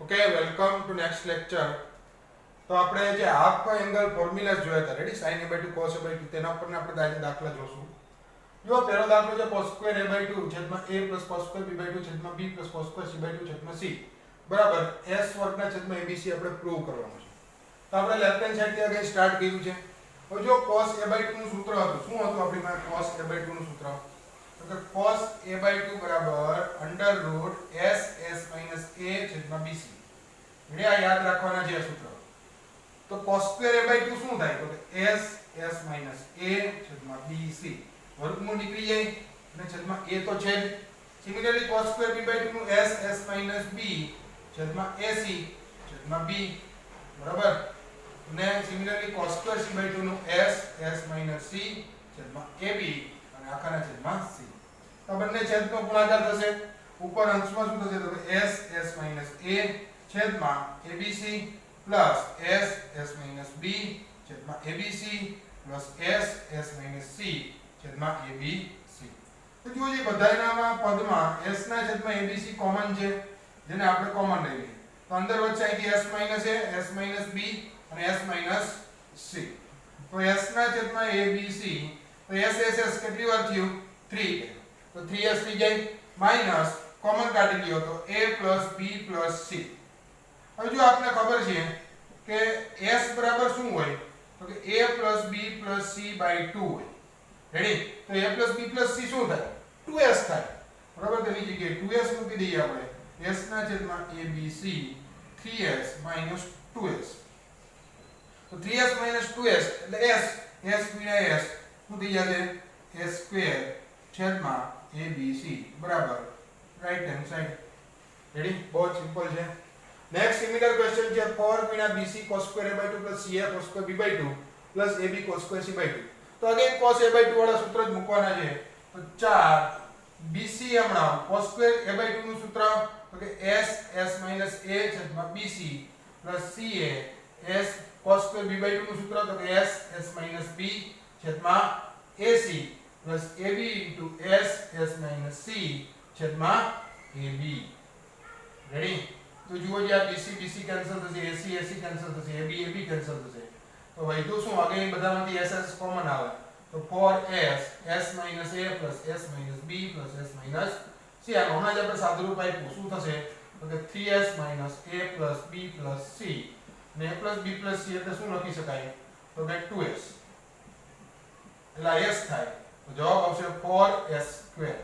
Okay, welcome to next lecture. તો આપણે જે હાફ એંગલ ફોર્મ્યુલા જોયા હતા, ready, sin a by 2 cos a by 2, તેના ઉપર આપણે આજે દાખલા જોશું. જો પહેલો દાખલો છે cos square a by 2 છેદમાં a plus cos square b by 2 છેદમાં b plus cos square c by 2 છેદમાં c બરાબર s વર્ગના છેદમાં abc આપણે પ્રૂવ કરવાનું છે. તો આપણે લેફ્ટ હેન્ડ સાઈડ થી આગળ સ્ટાર્ટ કર્યું છે. હવે જો cos a by 2 નું સૂત્ર હતું, શું હતું આપણી પાસે cos a by 2 નું સૂત્ર? તો cos a by 2 બરાબર under root s s minus a છેદમાં bc. એટલે આ યાદ રાખવાના છે સૂત્ર. તો cos square a by 2 શું થાય? તો કે s s minus a છેદમાં bc. વર્ગમૂળ નીકળી જાય અને છેદમાં a તો છે જ. Similarly cos square b by 2 નું s s minus b છેદમાં ac છેદમાં b બરાબર. અને similarly cos square c by 2 નું s s minus c છેદમાં ab અને આખાના છેદમાં c. તો બંને છેદનો ગુણાકાર થશે. ઉપર અંશમાં શું થશે? તો કે s s minus a છેદમાં abc plus s s minus b છેદમાં abc plus s s minus c છેદમાં abc. તો જો જે બધાયના પદમાં s ના છેદમાં abc કોમન છે, જેને આપણે કોમન લઈ લઈએ, તો અંદર વચ્ચે અહીંથી s minus a, s minus b અને s minus c. તો s ના છેદમાં abc, તો s s s કેટલી વાર થયું? 3. તો 3s થઈ જાય માઈનસ કોમન કાઢી લ્યો તો a plus b plus c. હવે જો આપને ખબર છે કે s બરાબર શું હોય? તો કે a plus b plus c by 2 હોય. રેડી? તો a plus b plus c શું થાય? 2s થાય. બરાબર? તેની જગ્યાએ 2s મૂકી દઈએ આપણે. s ના છેદમાં abc 3s minus 2s. તો 3s minus 2s એટલે s ગુણ્યા s શું થઈ જશે? s સ્ક્વેર છેદમાં abc બરાબર રાઈટ હેન્ડ સાઈડ. રેડી? બહુ સિમ્પલ છે. નેક્સ્ટ સિમિલર ક્વેશ્ચન છે 4 ગુણ્યા bc cos square a by 2 plus ca cos square b by 2 plus ab cos square c by 2. તો અગેન cos a by 2 વાળા સૂત્ર જ મૂકવાના છે. તો 4 bc હમણાં cos square a by 2 નું સૂત્ર તો કે s s minus a છેદમાં bc plus ca s cos square b by 2 નું સૂત્ર તો કે s s minus b છેદમાં ac plus ab into s s minus c છેદમાં ab. રેડી? તો જુઓ જે આ bc bc કેન્સલ થશે, ac ac કેન્સલ થશે, ab ab કેન્સલ થશે. તો વધ્યું શું? આગળ બધામાંથી s s કોમન આવે. તો 4s s minus a plus s minus b plus s minus c. આ હમણાં જ આપણે સાદુરૂપ આપ્યું. શું થશે? તો કે 3s minus a plus b plus c. ને a plus b plus c એટલે શું લખી શકાય? તો કે 2s. એટલે s થાય. તો જવાબ આવશે 4s સ્ક્વેર.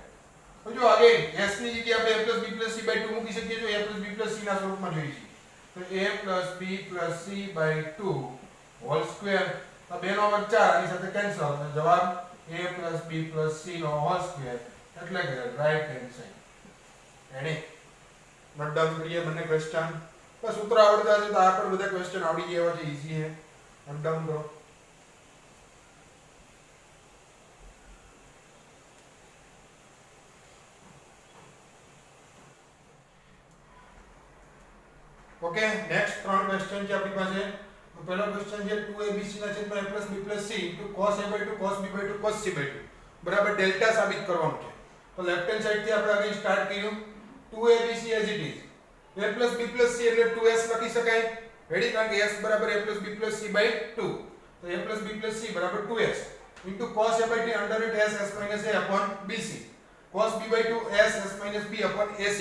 તો જો અગેન s ની જગ્યાએ આપણે a plus b plus c by 2 મૂકી શકીએ. જો a plus b plus c ના સ્વરૂપમાં જોઈએ છીએ તો a plus b plus c by 2 whole square. તો 2 નો વર્ગ 4 આની સાથે કેન્સલ. તો જવાબ a plus b plus c no whole square એટલે કે right hand side. Ready? Note down કરીએ બંને ક્વેશ્ચન. બસ સૂત્ર આવડતા છે તો આ પણ બધા ક્વેશ્ચન આવડી ગયા હોય છે. ઈઝી છે. નોટ ડાઉન કરો. ઓકે, નેક્સ્ટ ત્રણ ક્વેશ્ચન છે આપણી પાસે. તો પહેલો ક્વેશ્ચન છે 2abc ના છેદમાં a plus b plus c into cos a by 2 cos b by 2 cos c by 2 બરાબર ડેલ્ટા સાબિત કરવાનું છે. તો લેફ્ટ હેન્ડ સાઈડ થી આપણે આગળ સ્ટાર્ટ કર્યું. 2abc as it is. a plus b plus c એટલે 2s લખી શકાય. રેડી? કારણ કે s બરાબર a plus b plus c by 2. તો a plus b plus c બરાબર 2s into cos a by 2 under root s s minus a upon bc. cos b by 2 s s minus b upon ac.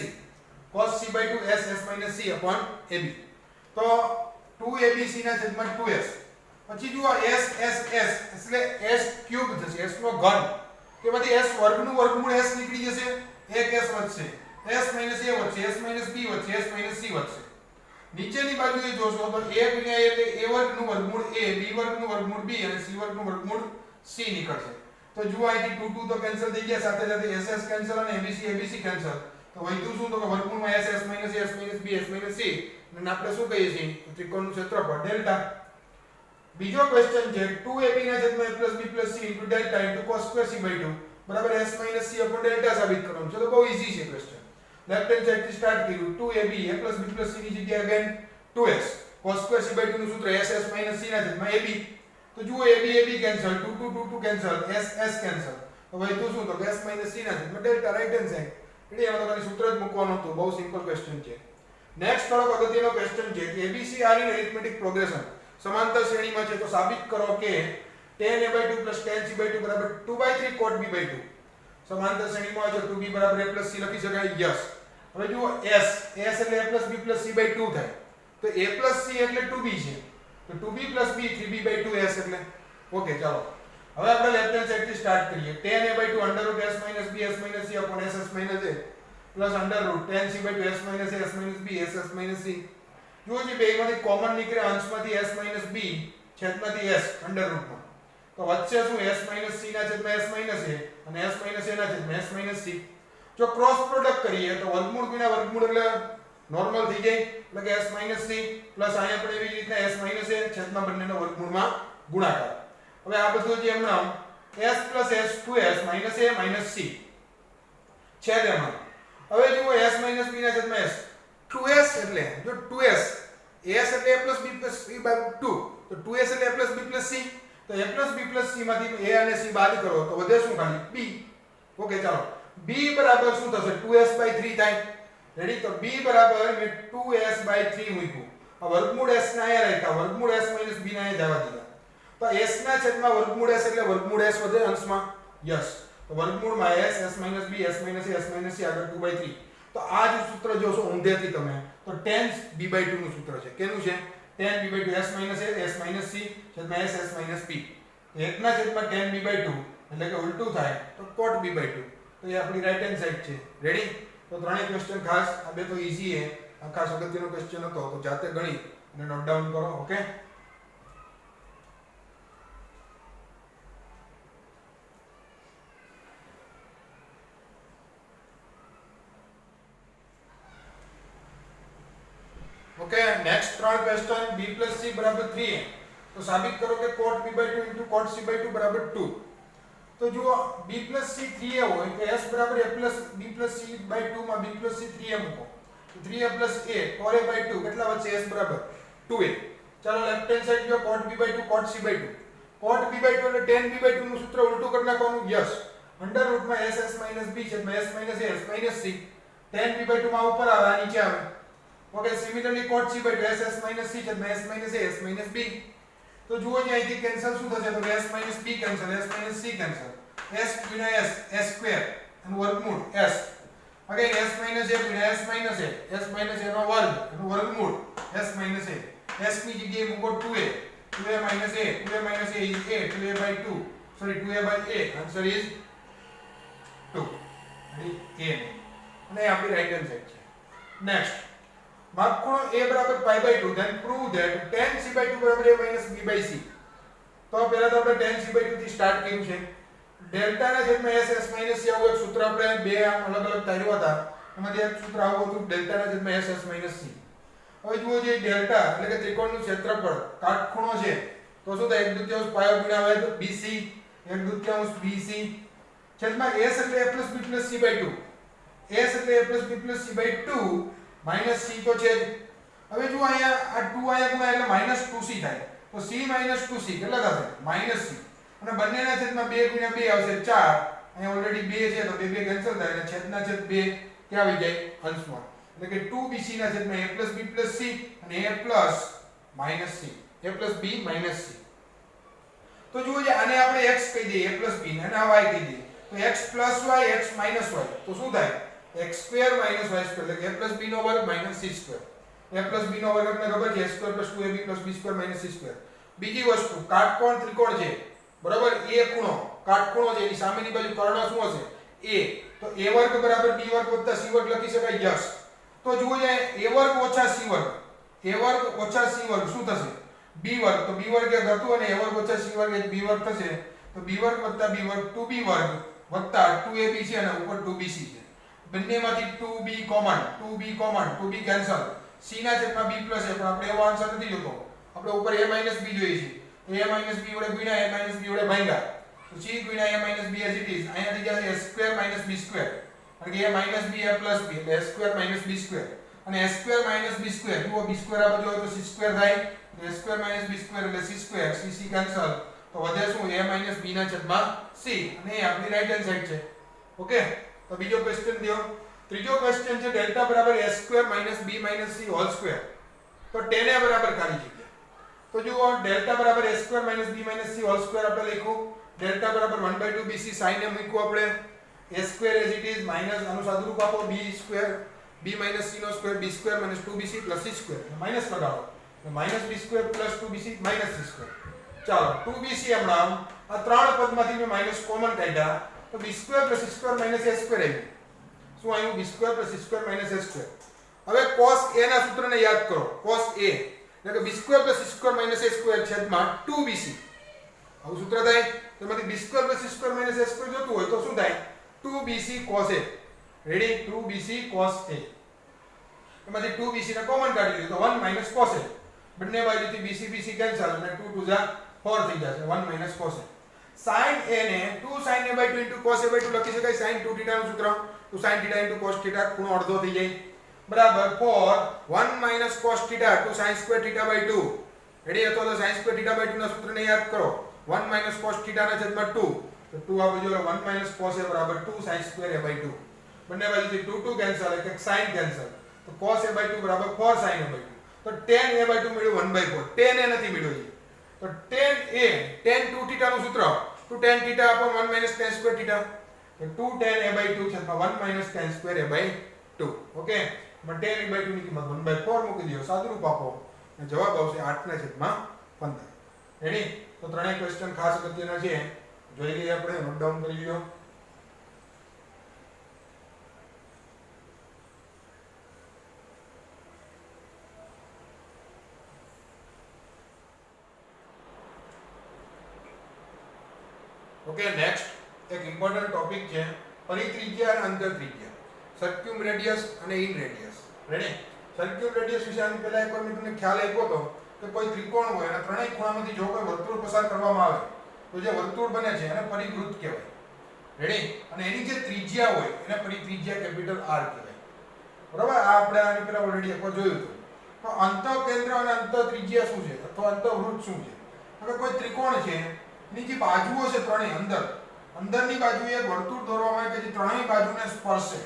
cos c by 2 s s minus c upon ab. તો 2abc ના છેદમાં 2s. પછી જુઓ s s s એટલે s cube થશે. s નો ઘન. તેમાંથી s વર્ગનું વર્ગમૂળ s નીકળી જશે. એક s વધશે. s minus a વધશે. s minus b વધશે. s minus c વધશે. નીચેની બાજુએ જોશો તો a ગુણ્યા a એટલે a વર્ગનું વર્ગમૂળ a, b વર્ગનું વર્ગમૂળ b અને c વર્ગનું વર્ગમૂળ c નીકળશે. તો જુઓ અહીંથી 2 2 તો કેન્સલ થઈ ગયા, સાથે સાથે s s કેન્સલ અને abc abc કેન્સલ. તો વધ્યું શું? તો કે વર્ગમૂળમાં s s minus a s minus b s minus c અને આપણે શું કહીએ છીએ? ત્રિકોણનું ક્ષેત્રફળ ડેલ્ટા. બીજો ક્વેશ્ચન છે 2ab ના છેદમાં a plus b plus c into delta into cos square c by 2 બરાબર s minus c upon delta સાબિત કરવાનું છે. તો બહુ ઈઝી છે ક્વેશ્ચન. લેફ્ટ હેન્ડ સાઈડ થી સ્ટાર્ટ કર્યું. 2ab a plus b plus c ની જગ્યાએ again 2s cos square c by 2 નું સૂત્ર s s minus c ના છેદમાં ab. તો જુઓ ab ab cancel, 2 2 2 2 cancel, s s cancel. તો વધ્યું શું? તો s minus c ના છેદમાં ડેલ્ટા રાઈટ હેન્ડ સાઈડ. એટલે આમાં તો ખાલી સૂત્ર જ મૂકવાનું હતું. બહુ સિમ્પલ ક્વેશ્ચન છે. નેક્સ્ટ થોડો અગત્યનો ક્વેશ્ચન છે કે ABC are in arithmetic progression સમાંતર શ્રેણીમાં છે તો સાબિત કરો કે tan a/2 + tan c/2 બરાબર 2/3 cot b/2 સમાંતર શ્રેણીમાં હોય તો 2b બરાબર a + c લખી શકાય. યસ. હવે જુઓ s એટલે a + b + c/2 થાય તો a + c એટલે 2b છે તો 2b + b 3b/2 s એટલે ઓકે. ચાલો હવે આપણે લેફ્ટ હેન્ડ સાઈડ થી સ્ટાર્ટ કરીએ. tan a/2 √s - b s - c / s - a + √tan c/2 s - a s - b s - c. જુઓ જે બેમાંથી કોમન નીકળે અંશમાંથી s - b છેદમાંથી s √ તો વચ્ચે શું s - c ના છેદમાં s - a અને s - a ના છેદમાં s - c. જો ક્રોસ પ્રોડક્ટ કરીએ તો વર્ગમૂળ ગુણ્યા વર્ગમૂળ એટલે નોર્મલ થઈ જાય એટલે કે s - c પ્લસ અહીંયા પણ એવી રીતના s - a છેદમાં બંનેનો વર્ગમૂળમાં ગુણાકાર. હવે આ બધું જે હમણાં s + s 2s - a - c છેદ એમાં. હવે જુઓ s - b ના છેદમાં s 2s એટલે જો 2s s એટલે a + b + c/2 તો 2s એટલે a + b + c તો a + b + c માંથી a અને c બાદ કરો તો વધે શું ખાલી b. ઓકે ચાલો b બરાબર શું થશે 2s/3 થાય. રેડી. તો b બરાબર મે 2s/3 મૂક્યું. આ વર્ગમૂળ s ના અહીંયા રાખ્યા વર્ગમૂળ s - b ના અહીંયા જવા દીધા તો s ના છેદમાં વર્ગમૂળ s એટલે વર્ગમૂળ s વધે અંશમાં. યસ. તો વર્ગમૂળમાં s s - b s - a s - c આગળ 2/3. તો આ જ સૂત્ર જોશો ઊંધેથી તમે તો tan b/2 નું સૂત્ર છે. કેનું છે? tan b/2 s - a s - c છેદમાં s s - b. 1 ના છેદમાં tan b/2 એટલે કે ઉલટું થાય તો cot b/2. તો એ આપણી રાઈટ હેન્ડ સાઈડ છે. રેડી. તો ત્રણેય ક્વેશ્ચન ખાસ આ બે તો ઈઝી છે. આ ખાસ અગત્યનો ક્વેશ્ચન હતો તો જાતે ગણી અને નોટ ડાઉન કરો. ઓકે. ઓકે નેક્સ્ટ ત્રણ ક્વેશ્ચન b + c = 3a તો સાબિત કરો કે cot b/2 * cot c/2 = 2. તો જુઓ b + c 3a હોય તો s = a + b + c/2 માં b + c 3a મૂકો તો 3a + a 4a/2 કેટલા વધશે s = 2a. ચાલો લેફ્ટ હેન્ડ સાઈડ જો cot b/2 cot c/2 cot b/2 એટલે tan b/2 નું સૂત્ર ઉલટું કરી નાખવાનું. Yes. √ s s - b s - a s - c tan b/2 માં ઉપર આવે આ નીચે આવે. Okay. Similarly cot c/2 s s - c s - a s - b. તો જુઓ જે અહીંથી કેન્સલ શું થશે તો s - b cancel s - c cancel s ગુણ્યા s s² એનું વર્ગમૂળ s અગેન s - a ગુણ્યા s - a s - a નો વર્ગ એનું વર્ગમૂળ s - a s ની જગ્યાએ મૂકો 2a 2a - a 2a - a is a 2a/2 sorry 2a/a answer is 2. Ready. a અને આપણી રાઈટ હેન્ડ સાઈડ છે. નેક્સ્ટ માપખૂણો a = π/2 then prove that tan c/2 = a - b/c. તો પહેલા તો આપણે tan c/2 થી સ્ટાર્ટ કર્યું છે. ડેલ્ટા ના છેદમાં s s - c આવું એક સૂત્ર આપણે બે આમ અલગ અલગ તાર્યો હતા એમાંથી એક સૂત્ર આવું હતું ડેલ્ટા ના છેદમાં s s - c. હવે જુઓ જે ડેલ્ટા એટલે કે ત્રિકોણનું ક્ષેત્રફળ કાટખૂણો છે તો શું થાય 1/2 પાયો ગુણ્યા હોય તો bc 1/2 bc છેદમાં s એટલે a + b + c/2 s એટલે a + b + c/2 minus c તો છે જ. હવે જુઓ અહીંયા આ 2 અહીંયા ગુણ્યા એટલે -2c થાય તો c - 2c કેટલા થશે -c અને બંનેના છેદમાં 2 ગુણ્યા 2 આવશે 4. અહીંયા ઓલરેડી 2 છે તો 2 કેન્સલ થાય અને છેદના છેદ 2 ક્યાં આવી જાય અંશમાં એટલે કે 2bc ના છેદમાં a + b + c અને a + c a + b - c. તો જુઓ જે આને આપણે x કહી દઈએ a + b અને આ y કહી દઈએ તો x + y x - y તો શું થાય x² - y² એટલે કે a + b નો વર્ગ - c². a + b નો વર્ગ એટલે ખબર છે a² + 2ab + b² - c². બીજી વસ્તુ કાટકોણ ત્રિકોણ છે બરાબર a ખૂણો કાટખૂણો છે એની સામેની બાજુ કર્ણ શું હશે a તો a² = b² + c² લખી શકાય. યસ. તો જુઓ જે a² - c² a² - c² શું થશે b² તો b² એક હતું અને a² - c² એક b² થશે તો b² + b² 2b² + 2ab છે અને ઉપર 2bc છે. બંનેમાંથી 2b common 2b cancel c ના છેદમાં b + a પણ આપણે એવો આન્સર નથી જોતો આપણે ઉપર a - b જોઈએ છે a - b વડે ગુણ્યા a - b વડે ભાગ્યા તો c ગુણ્યા a - b as it is અહીંયા થઈ જશે s² - b² કારણ કે a - b a + b એટલે s² - b² અને s² - b² જુઓ b² આ બાજુ હોય તો c² થાય તો s² - b² એટલે c² c કેન્સલ તો વધે શું a - b ના છેદમાં c અને એ આપણી રાઈટ હેન્ડ સાઈડ છે. ઓકે. તો બીજો ક્વેશ્ચન દયો ત્રીજો ક્વેશ્ચન છે ડેલ્ટા બરાબર a² - b - c whole square. તો tan a બરાબર ખાલી જગ્યા. તો જુઓ ડેલ્ટા બરાબર a² - b - c whole square આપણે લખ્યું. ડેલ્ટા બરાબર 1/2 bc sin a મૂક્યું આપણે. a² as it is minus આનું સાદુરૂપ આપો b² b - c નો square b² - 2bc + c² minus લગાવો. -b² + 2bc - c². ચાલો 2bc હમણાં આ ત્રણ પદમાંથી મેં માઈનસ કોમન કાઢ્યા તો b² + c² - a² આવ્યું. શું આવ્યું? b² + c² - a². હવે cos a ના સૂત્રને યાદ કરો. cos a એટલે કે b² + c² - a² છેદમાં 2bc. આવું સૂત્ર થાય. તો એમાંથી b² + c² - a² જોતું હોય તો શું થાય? 2bc cos a. Ready? 2bc cos a. એમાંથી 2bc ને કોમન કાઢી લીધું તો 1 - cos a. બંને બાજુથી bc કેન્સલ અને 2 2 4 થઈ જશે. 1 - cos a. sin a ને 2 sin a/2 * cos a/2 લખી શકાય. sin 2θ નું સૂત્ર તો sin θ * cos θ ખૂણો અડધો થઈ જાય. બરાબર for 1 - cos θ to sin square θ/2. Ready? અથવા તો sin square θ/2 ના સૂત્રને યાદ કરો. 1 - cos θ ના છેદમાં 2 તો 2 આ બાજુ 1 - cos a = 2 sin square a/2. બંને બાજુથી 2 2 કેન્સલ એટલે sin કેન્સલ. તો cos a/2 = 4 sin a/2. તો tan a/2 મળ્યું 1/4. tan a નથી મળ્યો. તો tan a tan 2θ નું સૂત્ર to tan θ upon 1 - tan square θ. તો 2 tan a/2 છેદમાં 1 - tan square a/2. Okay. tan a/2 ની કિંમત 1/4 મૂકી દો. સાદુરૂપ આપો અને જવાબ આવશે 8/15. રેડી? તો ત્રણેય ક્વેશ્ચન ખાસ અગત્યના છે. જોઈ લઈએ આપણે. નોટ ડાઉન કરી લ્યો. ઓકે. નેક્સ્ટ એક ઇમ્પોર્ટન્ટ ટોપિક છે પરિત્રિજ્યા અને અંતરત્રિજ્યા. સર્ક્યુમ રેડિયસ અને ઇન રેડિયસ. રેડી? સર્ક્યુમ રેડિયસ વિશે આની પહેલા એકવાર મેં તમને ખ્યાલ આપ્યો હતો કે કોઈ ત્રિકોણ હોય અને ત્રણેય ખૂણામાંથી જો કોઈ વર્તુળ પસાર કરવામાં આવે તો જે વર્તુળ બને છે એને પરિવૃત્ત કહેવાય. રેડી? અને એની જે ત્રિજ્યા હોય એને પરિત્રિજ્યા કેપિટલ R કહેવાય. બરાબર? આ આપણે આની પહેલા ઓલરેડી એકવાર જોયું હતું. તો અંતઃકેન્દ્ર અને અંતઃત્રિજ્યા શું છે અથવા અંતઃવૃત્ત શું છે? હવે કોઈ ત્રિકોણ છે એની જે બાજુઓ છે ત્રણેય અંદરની બાજુએ એક વર્તુળ દોરવામાં આવે કે જે ત્રણેય બાજુને સ્પર્શે.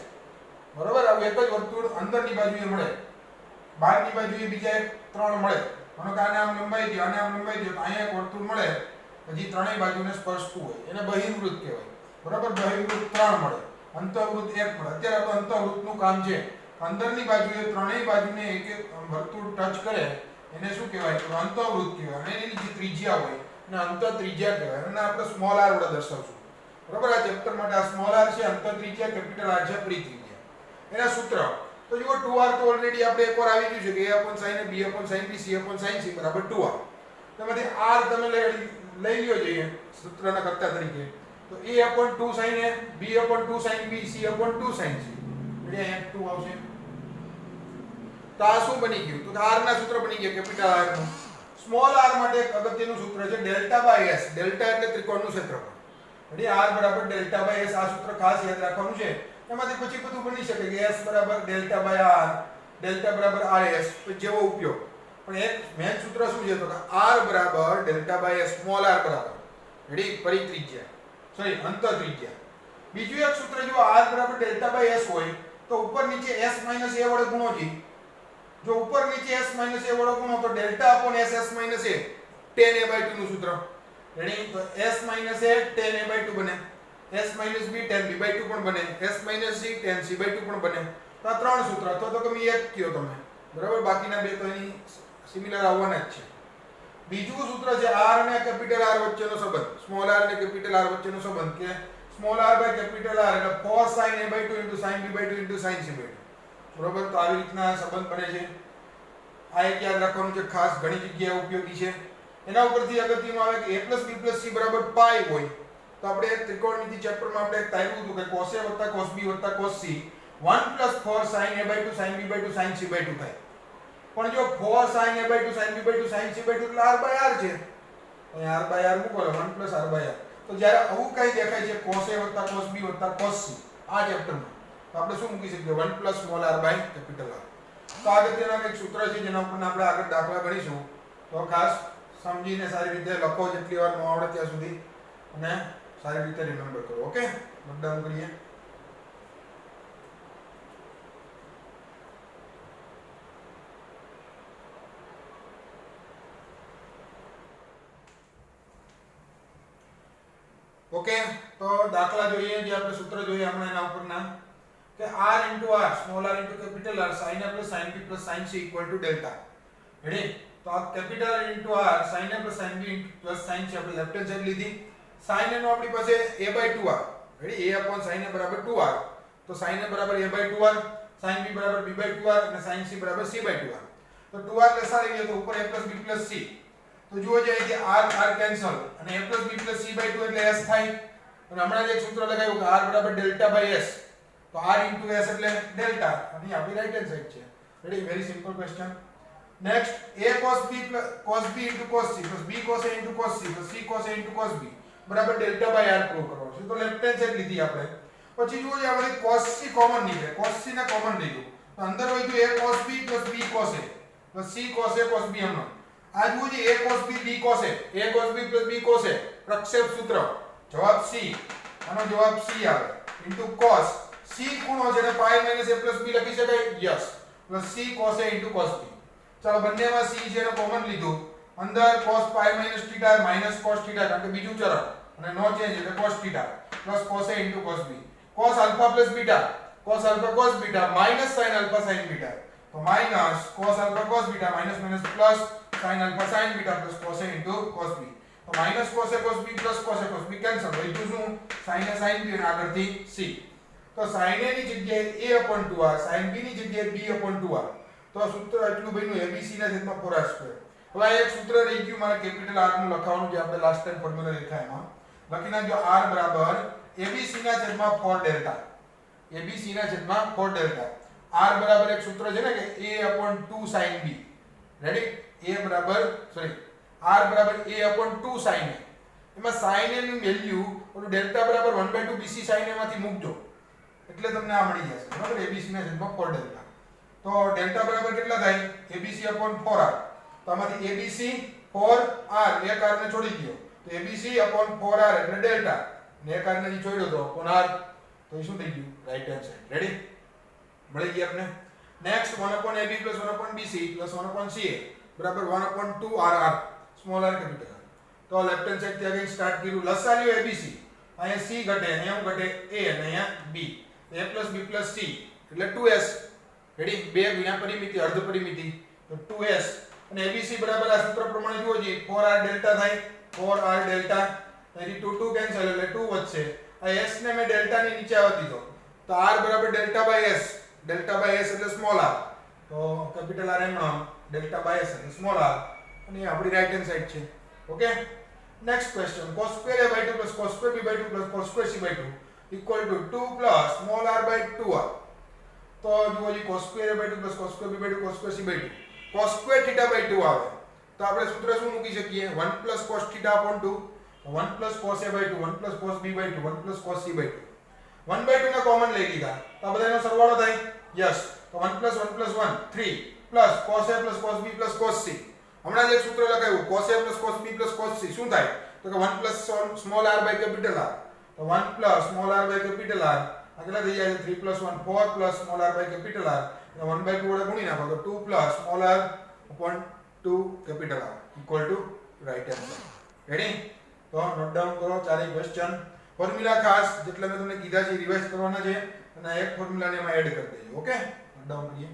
બરાબર? આવું એક જ વર્તુળ અંદરની બાજુએ મળે, બહારની બાજુએ બીજા એક ત્રણ મળે. માનો કે આને આમ લંબાઈ દો, આને આમ લંબાઈ દો, તો અહીંયા એક વર્તુળ મળે પછી ત્રણેય બાજુને સ્પર્શતું હોય એને બહિર્વૃત્ત કહેવાય. બરાબર? બહિર્વૃત્ત 3 મળે, અંતઃવૃત્ત 1 મળે. અત્યારે આપણે અંતઃવૃત્તનું કામ છે. અંદરની બાજુએ ત્રણેય બાજુને એક એક વર્તુળ ટચ કરે એને શું કહેવાય? તો અંતઃવૃત્ત કહેવાય. અને એની જે ત્રિજ્યા હોય એને અંતઃત્રિજ્યા કહેવાય. અને આપણે સ્મોલ r વડે દર્શાવશું. બરાબર? આ ચેપ્ટર માટે આ સ્મોલ r છે, અંતઃત્રિજ્યા, કેપિટલ R છે પરિત્રિજ્યા. એના સૂત્ર તો જુઓ 2r તો ઓલરેડી આપણે એકવાર આવી ગયું છે કે a/sin a b/sin b c/sin c = 2r. તેમાંથી r તમે લઈ લ્યો જોઈએ સૂત્રના કર્તા તરીકે. તો a/2 sin a b/2 sin b c/2 sin c. એટલે અહીંયા 2 આવશે. તો આ શું બની ગયું? તો r ના સૂત્ર બની ગયા કેપિટલ R નું. સ્મોલ r માટે એક અગત્યનું સૂત્ર છે ડેલ્ટા/s. ડેલ્ટા એટલે ત્રિકોણનું ક્ષેત્રફળ. એટલે r =δ/s. આ સૂત્ર ખાસ યાદ રાખવાનું છે. એમાંથી પછી બધું બની શકે કે s =δ/r, ડેલ્ટા =rs જેવો ઉપયોગ. પણ એક મેઈન સૂત્ર શું છે? તો કે r =δ/s. સ્મોલ r બરાબર રેડી પરિત્રિજ્યા સોરી અંતઃત્રિજ્યા. બીજું એક સૂત્ર જો r =δ/s હોય તો ઉપર નીચે s - a વડે ગુણો જી. જો ઉપર નીચે s - a વડે ગુણો તો δ/s - a tan a/2 નું સૂત્ર. રેડી? તો s - a tan a/2 બને. s - b tan b/2 પણ બને. s - c tan c/2 પણ બને. તો આ ત્રણ સૂત્ર અથવા તો તમે એક કયો તમે. બરાબર? બાકીના બે તો એની સિમિલર આવવાના જ છે. બીજું સૂત્ર છે r અને કેપિટલ R વચ્ચેનો સંબંધ. સ્મોલ r અને કેપિટલ R વચ્ચેનો સંબંધ કે small r by capital R એટલે 4 sin a/2 sin b/2 sin c/2. બરાબર? તો આવી રીતના સંબંધ બને છે. આ એક યાદ રાખવાનું છે ખાસ, ઘણી જગ્યાએ ઉપયોગી છે. એના ઉપરથી અગત્યનું આવે કે a + b + c = π હોય તો આપણે એક ત્રિકોણમિતિ ચેપ્ટરમાં આપણે એક તાર્યું હતું કે cos a + cos b + cos c 1 + 4 sin a/2 sin b/2 sin c/2 થાય. પણ જો 4 sin a/2 sin b/2 sin c/2 એટલે r/r છે. અહીંયા r/r મૂકો 1 + r/r. તો જ્યારે આવું કઈ દેખાય છે cos a + cos b + cos c આ ચેપ્ટરમાં તો આપણે શું મૂકી શકીએ? 1 + small r by capital R. તો આ અગત્યના એક સૂત્ર છે જેના ઉપર આપણે આગળ દાખલા ગણીશું. તો ખાસ સમજીને સારી રીતે લખો જેટલી વાર ન આવડે ત્યાં સુધી અને સારી રીતે રિમેમ્બર કરો. ઓકે? નોટ ડાઉન કરીએ. ઓકે, તો દાખલા જોઈએ જે આપણે સૂત્ર જોઈએ હમણાં એના ઉપરના કે r * r small r * capital R sin a + sin b + sin c = delta. Ready? તો આ capital R sin a + sin b + sin c આપણે લેફ્ટ હેન્ડ સાઈડ લીધી. sin a નો આપણી પાસે a/2r. Ready? a / sin a = 2r. તો sin a = a/2r, sin b = b/2r અને sin c = c/2r. તો 2r લેસાડી ગયો તો ઉપર a + b + c. તો જુઓ જે અહીંથી r કેન્સલ અને a + b + c/2 એટલે s થાય. અને હમણાં જ એક સૂત્ર લગાવ્યું કે r = ડેલ્ટા/s. તો r * s એટલે ડેલ્ટા અને આપણી રાઈટ હેન્ડ સાઈડ છે. Ready? Very simple question. Next a cos b cos b * cos c b cos a * cos c c cos a * cos b બરાબર ડેલ્ટા/r પ્રૂવ કરવાનો છે. તો લેફ્ટ હેન્ડ સાઈડ લીધી આપણે. પછી જુઓ જે આપણે cos c કોમન નીકળે. cos c ને કોમન લીધું. તો અંદર વધ્યું a cos b + b cos a + c cos a cos b હમણાં. આ જુઓ જે a cos b b cos a cos b + b cos a પ્રક્ષેપ સૂત્ર. જવાબ c. આનો જવાબ c આવે. * cos c ખૂણો છે એટલે pi - a + b લખી શકાય. Yes. + c cos a * cos b. ચાલો બંનેમાં c છે એને કોમન લીધું. અંદર cos pi - θ - cos θ કારણ કે બીજું ચરણ અને નો ચેન્જ એટલે cos θ + cos a * cos b. cos α + β cos α cos β - sin α sin β. તો minus cos α cos β minus plus sin α sin β + cos a * cos b. તો minus cos a cos b + cos a cos b cancel. વધ્યું શું? sin a sin b અને આગળથી c. તો sin a ની જગ્યાએ a/2r sin b ની જગ્યાએ b/2r. તો આ સૂત્ર એટલું બન્યું abc ના છેદમાં 4r². હવે આ એક સૂત્ર રહી ગયું મારે કેપિટલ R નું લખવાનું જે આપણે લાસ્ટ ટાઈમ ફોર્મ્યુલા લખ્યા એમાં. લખી નાખજો r બરાબર abc ના છેદમાં 4 ડેલ્ટા. abc ના છેદમાં 4 ડેલ્ટા. r બરાબર એક સૂત્ર છે ને કે a/2 sin b. Ready? r બરાબર a/2 sin a. એમાં sin a ની વેલ્યુ ઓલું ડેલ્ટા બરાબર 1/2 bc sin a માંથી મૂકજો એટલે તમને આ મળી જશે. બરાબર? abc ના છેદમાં 4 ડેલ્ટા. તો ડેલ્ટા બરાબર કેટલા થાય? abc/4r. તો આમાંથી abc 4r એક r ને છોડી દો. તો abc/4r એટલે ડેલ્ટા. ને એક r ને છોડ્યો તો upon r. તો એ શું થઈ ગયું? Right hand side. રેડી? મળી ગઈ આપને. નેક્સ્ટ 1/ab + 1/bc + 1/ca બરાબર 1/2rr small r capital R. તો લેફ્ટ હેન્ડ સાઈડ થી અગેન સ્ટાર્ટ કર્યું. લસા લ્યો abc. અહીંયા c ઘટે, અહીંયા શું ઘટે? a અને અહીંયા b. a + b + c એટલે 2s. રેડી? 2 ગુણ્યા પરિમિતિ અર્ધ પરિમિતિ તો 2s. અને abc બરાબર આ સૂત્ર પ્રમાણે જુઓ જી 4r ડેલ્ટા થાય. 4r delta. અહીંથી 2 કેન્સલ એટલે 2 વધશે. આ s ને મેં ડેલ્ટા ની નીચે આવવા દીધો. તો r બરાબર ડેલ્ટા/s. ડેલ્ટા/s એટલે સ્મોલ r. તો કેપિટલ R એમ ડેલ્ટા/s એટલે સ્મોલ r. અને એ આપણી રાઈટ હેન્ડ સાઈડ છે. Okay? Next question cos² a/2 + cos² b/2 + cos² c/2 = 2 + small r/2r. તો જુઓ જી cos² a/2 + cos² b/2 cos² c/2 cos² θ/2 આવે. તો આપણે સૂત્ર શું મૂકી શકીએ? 1 + cos θ/2 1 + cos a/2 1 + cos b/2 1 + cos c/2. 1/2 ને કોમન લઈ લીધા. તો આ બધાનો સરવાળો થાય. યસ. તો 1 + 1 + 1 3 + cos a + cos b + cos c. હમણાં જ એક સૂત્ર લગાવ્યું cos a + cos b + cos c શું થાય? તો કે 1 + સ્મોલ r/કેપિટલ R. તો 1 + સ્મોલ r/કેપિટલ R આગળ થઈ જાય 3 + 1 4 + સ્મોલ r/કેપિટલ R. અને 1/2 વડે ગુણી નાખો તો 2 + small r/2 capital R = right answer. Ready? તો નોટ ડાઉન કરો ચારે ક્વેશ્ચન. ફોર્મ્યુલા ખાસ જેટલા મેં તમને કીધા છે રિવાઇઝ કરવાના છે અને એક ફોર્મ્યુલાને એમાં એડ કરી દેજો. ઓકે? નોટ ડાઉન કરીએ.